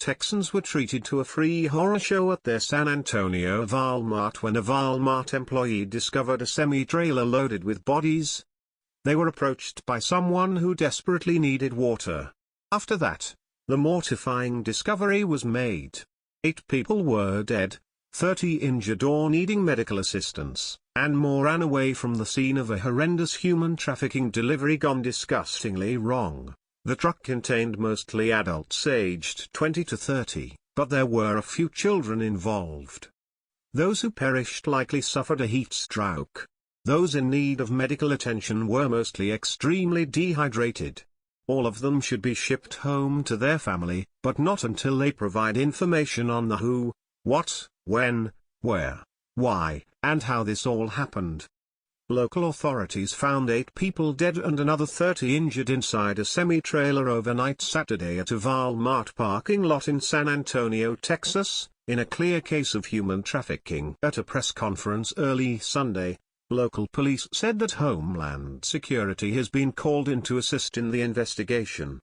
Texans were treated to a free horror show at their San Antonio Walmart when a Walmart employee discovered a semi-trailer loaded with bodies. They were approached by someone who desperately needed water. After that, the mortifying discovery was made. 8 people were dead, 30 injured or needing medical assistance, and more ran away from the scene of a horrendous human trafficking delivery gone disgustingly wrong. The truck contained mostly adults aged 20 to 30, but there were a few children involved. Those who perished likely suffered a heat stroke. Those in need of medical attention were mostly extremely dehydrated. All of them should be shipped home to their family, but not until they provide information on the who, what, when, where, why, and how this all happened. Local authorities found 8 people dead and another 30 injured inside a semi-trailer overnight Saturday at a Walmart parking lot in San Antonio, Texas, in a clear case of human trafficking. At a press conference early Sunday, local police said that Homeland Security has been called in to assist in the investigation.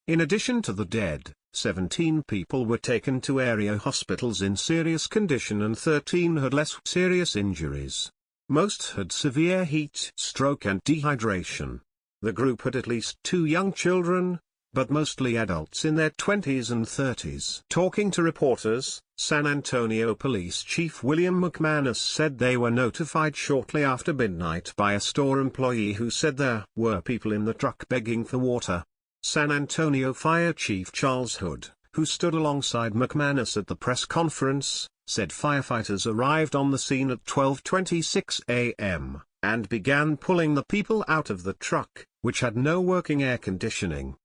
In addition to the dead, 17 people were taken to area hospitals in serious condition and 13 had less serious injuries. Most had severe heat stroke and dehydration. The group had at least 2 young children, but mostly adults in their 20s and 30s. Talking to reporters, San Antonio Police Chief William McManus said they were notified shortly after midnight by a store employee who said there were people in the truck begging for water. San Antonio Fire Chief Charles Hood, who stood alongside McManus at the press conference, said firefighters arrived on the scene at 12:26 a.m., and began pulling the people out of the truck, which had no working air conditioning.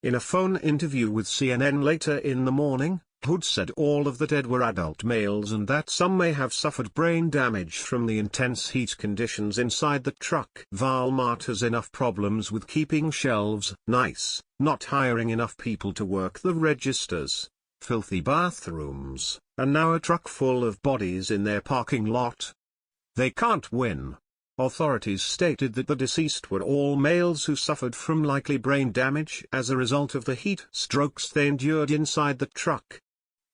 In a phone interview with CNN later in the morning, Hood said all of the dead were adult males and that some may have suffered brain damage from the intense heat conditions inside the truck. Walmart has enough problems with keeping shelves nice, not hiring enough people to work the registers, filthy bathrooms, and now a truck full of bodies in their parking lot. They can't win. Authorities stated that the deceased were all males who suffered from likely brain damage as a result of the heat strokes they endured inside the truck.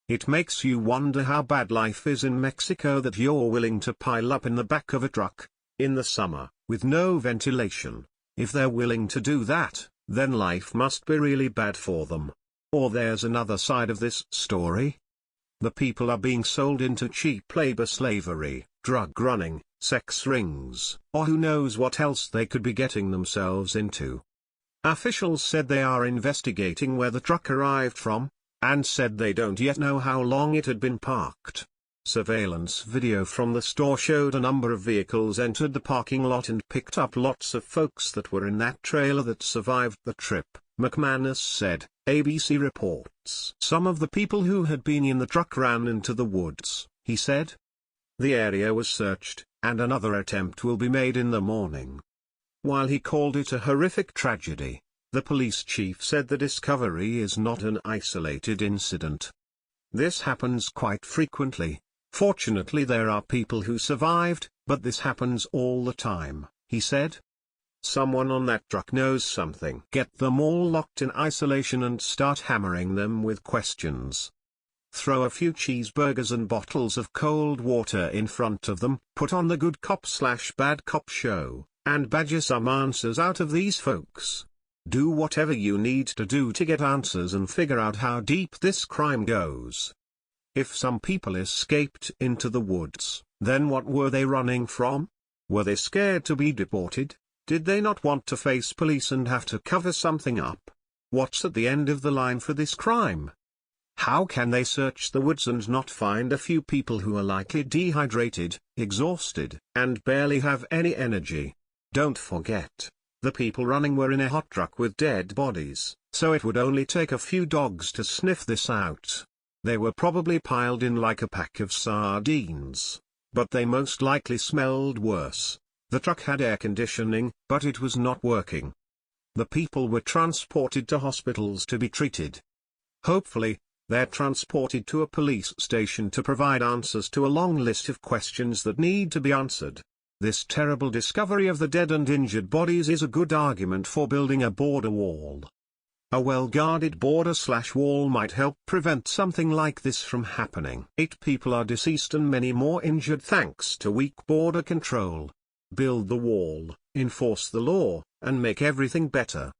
It makes you wonder how bad life is in Mexico that you're willing to pile up in the back of a truck, in the summer, with no ventilation. If they're willing to do that, then life must be really bad for them. Or there's another side of this story. The people are being sold into cheap labor slavery, drug running, sex rings, or who knows what else they could be getting themselves into. Officials said they are investigating where the truck arrived from, and said they don't yet know how long it had been parked. Surveillance video from the store showed a number of vehicles entered the parking lot and picked up lots of folks that were in that trailer that survived the trip, McManus said. ABC reports some of the people who had been in the truck ran into the woods, he said. The area was searched, and another attempt will be made in the morning. While he called it a horrific tragedy, the police chief said the discovery is not an isolated incident. This happens quite frequently. Fortunately there are people who survived, but this happens all the time, he said. Someone on that truck knows something. Get them all locked in isolation and start hammering them with questions. Throw a few cheeseburgers and bottles of cold water in front of them, put on the good cop/bad cop show, and badger some answers out of these folks. Do whatever you need to do to get answers and figure out how deep this crime goes. If some people escaped into the woods, then what were they running from? Were they scared to be deported? Did they not want to face police and have to cover something up? What's at the end of the line for this crime? How can they search the woods and not find a few people who are likely dehydrated, exhausted, and barely have any energy? Don't forget, the people running were in a hot truck with dead bodies, so it would only take a few dogs to sniff this out. They were probably piled in like a pack of sardines, but they most likely smelled worse. The truck had air conditioning, but it was not working. The people were transported to hospitals to be treated. Hopefully, they're transported to a police station to provide answers to a long list of questions that need to be answered. This terrible discovery of the dead and injured bodies is a good argument for building a border wall. A well-guarded border/wall might help prevent something like this from happening. 8 people are deceased and many more injured thanks to weak border control. Build the wall, enforce the law, and make everything better.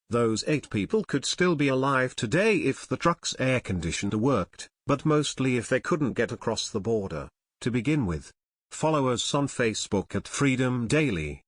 Those 8 people could still be alive today if the truck's air conditioner worked, but mostly if they couldn't get across the border. To begin with, follow us on Facebook at Freedom Daily.